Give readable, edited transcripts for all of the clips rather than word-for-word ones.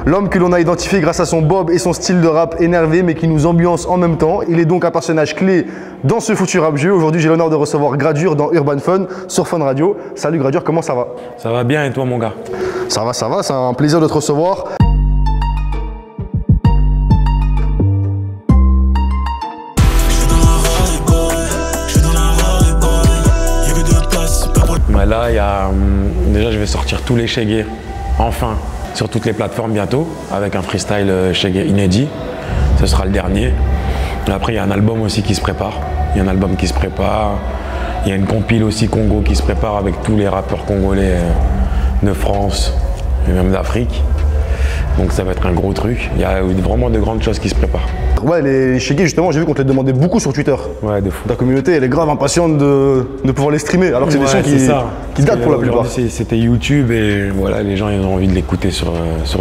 L'homme que l'on a identifié grâce à son bob et son style de rap énervé mais qui nous ambiance en même temps. Il est donc un personnage clé dans ce foutu rap jeu. Aujourd'hui, j'ai l'honneur de recevoir Gradure dans Urban Fun sur Fun Radio. Salut Gradure, comment ça va? Ça va bien et toi mon gars? Ça va, c'est un plaisir de te recevoir. Là, déjà je vais sortir tous les Shege, enfin, sur toutes les plateformes bientôt, avec un freestyle Shege inédit. Ce sera le dernier. Après, il y a un album aussi qui se prépare. Il y a une compile aussi Congo qui se prépare avec tous les rappeurs congolais de France et même d'Afrique. Donc ça va être un gros truc. Il y a vraiment de grandes choses qui se préparent. Ouais, les Shege, justement, j'ai vu qu'on te les demandait beaucoup sur Twitter. Ouais, de fou. Ta communauté, elle est grave impatiente de pouvoir les streamer, alors que c'est des sons qui datent pour la plupart. C'était YouTube et voilà, les gens ils ont envie de l'écouter sur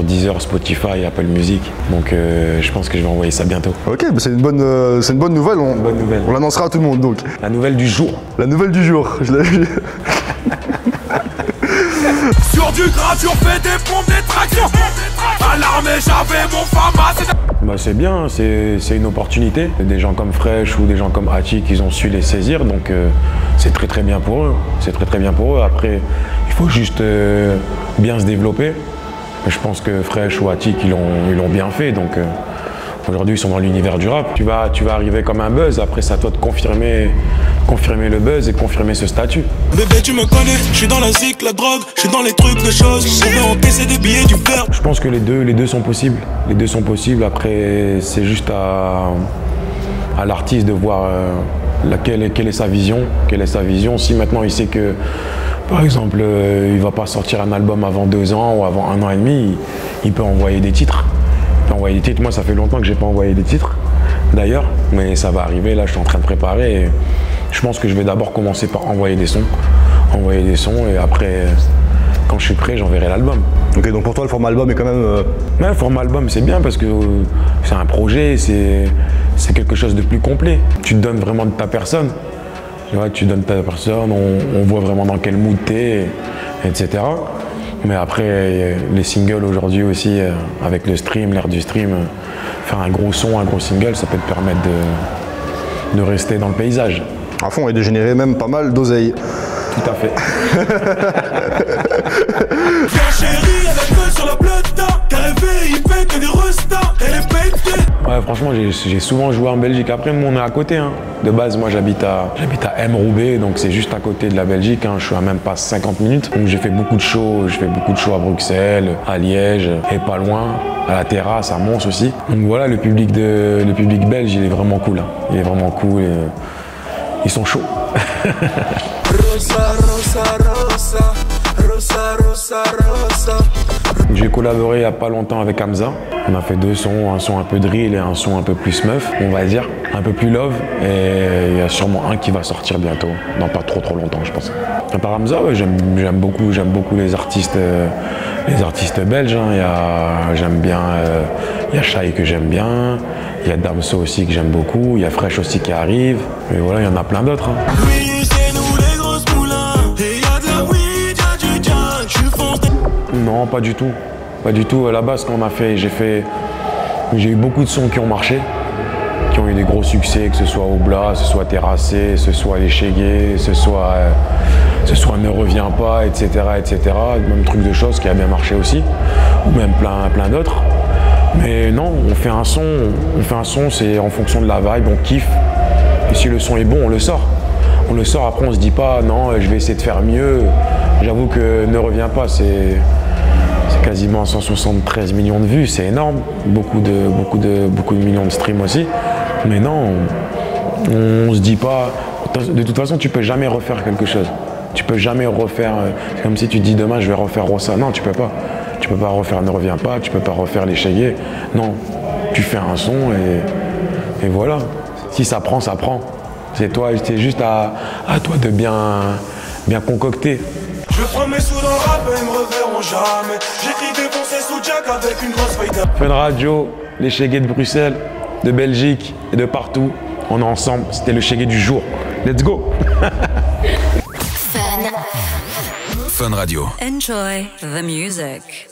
Deezer, Spotify, Apple Music. Donc je pense que je vais envoyer ça bientôt. Ok, bah c'est une bonne nouvelle. On l'annoncera à tout le monde donc. La nouvelle du jour. La nouvelle du jour. Je l'ai vu. Sur du gradure, fait des pompes, des tractions. À l'armée, j'avais mon FAMA. Bah c'est bien, c'est une opportunité. Des gens comme Fresh ou des gens comme Attic, ils ont su les saisir, donc c'est très bien pour eux. C'est très bien pour eux. Après, il faut juste bien se développer. Je pense que Fresh ou Attic, ils l'ont bien fait, donc aujourd'hui ils sont dans l'univers du rap. Tu vas arriver comme un buzz, après c'est à toi de confirmer le buzz et confirmer ce statut. Bébé tu me connais, je suis dans la zik, la drogue, je suis dans les trucs de choses, je vais encaisser des billets du verre. Je pense que les deux sont possibles. Les deux sont possibles, après c'est juste à l'artiste de voir quelle est sa vision. Si maintenant il sait que par exemple il va pas sortir un album avant 2 ans ou avant 1 an et demi, il peut envoyer des titres. Moi ça fait longtemps que j'ai pas envoyé des titres d'ailleurs, mais ça va arriver, là je suis en train de préparer et je pense que je vais d'abord commencer par envoyer des sons et après quand je suis prêt j'enverrai l'album. Ok, donc pour toi le format album est quand même... Ouais, le format album c'est bien parce que c'est un projet, c'est quelque chose de plus complet. Tu te donnes vraiment de ta personne, on voit vraiment dans quel mood t'es, etc. Mais après, les singles aujourd'hui aussi, avec le stream, l'ère du stream, faire un gros son, un gros single, ça peut te permettre de rester dans le paysage. À fond et de générer même pas mal d'oseille. Tout à fait. Ouais, franchement, j'ai souvent joué en Belgique. Après, nous, on est à côté. Hein. De base, moi, j'habite à M-Roubaix, donc c'est juste à côté de la Belgique. Hein. Je suis à même pas 50 minutes. Donc, j'ai fait beaucoup de shows. Je fais beaucoup de shows à Bruxelles, à Liège, et pas loin, à la Terrasse, à Mons aussi. Donc voilà, le public belge, il est vraiment cool. Hein. Il est vraiment cool. Ils sont chauds. J'ai collaboré il n'y a pas longtemps avec Hamza. On a fait 2 sons, un son un peu drill et un son un peu plus meuf, on va dire, un peu plus love. Et il y a sûrement un qui va sortir bientôt, dans pas trop longtemps, je pense. À part Hamza, ouais, j'aime beaucoup les artistes belges. Hein. J'aime bien, il y a Shai que j'aime bien, il y a Damso aussi que j'aime beaucoup, il y a Fresh aussi qui arrive. Et voilà, il y en a plein d'autres. Hein. Non, pas du tout. Pas du tout. À la base, ce qu'on a fait, j'ai eu beaucoup de sons qui ont marché, qui ont eu des gros succès, que ce soit Obla, ce soit Terrassé, ce soit Les Shege, ce soit Ne Reviens Pas, etc. Même truc de choses qui a bien marché aussi, ou même plein d'autres. Mais non, on fait un son, c'est en fonction de la vibe, on kiffe. Et si le son est bon, on le sort. Après on se dit pas, non, je vais essayer de faire mieux. J'avoue que Ne Reviens Pas, c'est quasiment 173 millions de vues, c'est énorme. Beaucoup de millions de streams aussi. Mais non, on se dit pas, de toute façon tu peux jamais refaire quelque chose. Tu peux jamais refaire, c'est comme si tu te dis demain je vais refaire Rossa. Non, tu peux pas. Tu peux pas refaire Ne Reviens Pas, tu peux pas refaire Les Shege. Non, tu fais un son et voilà. Si ça prend, ça prend. C'est juste à toi de bien concocter. Je prends mes sous dans le rap et ils me reverront jamais. J'écris défoncé sous Jack avec une grosse feuille de... Fun Radio, les Shege de Bruxelles, de Belgique et de partout. On est ensemble, c'était le Shege du jour. Let's go. Fun Radio. Enjoy the music.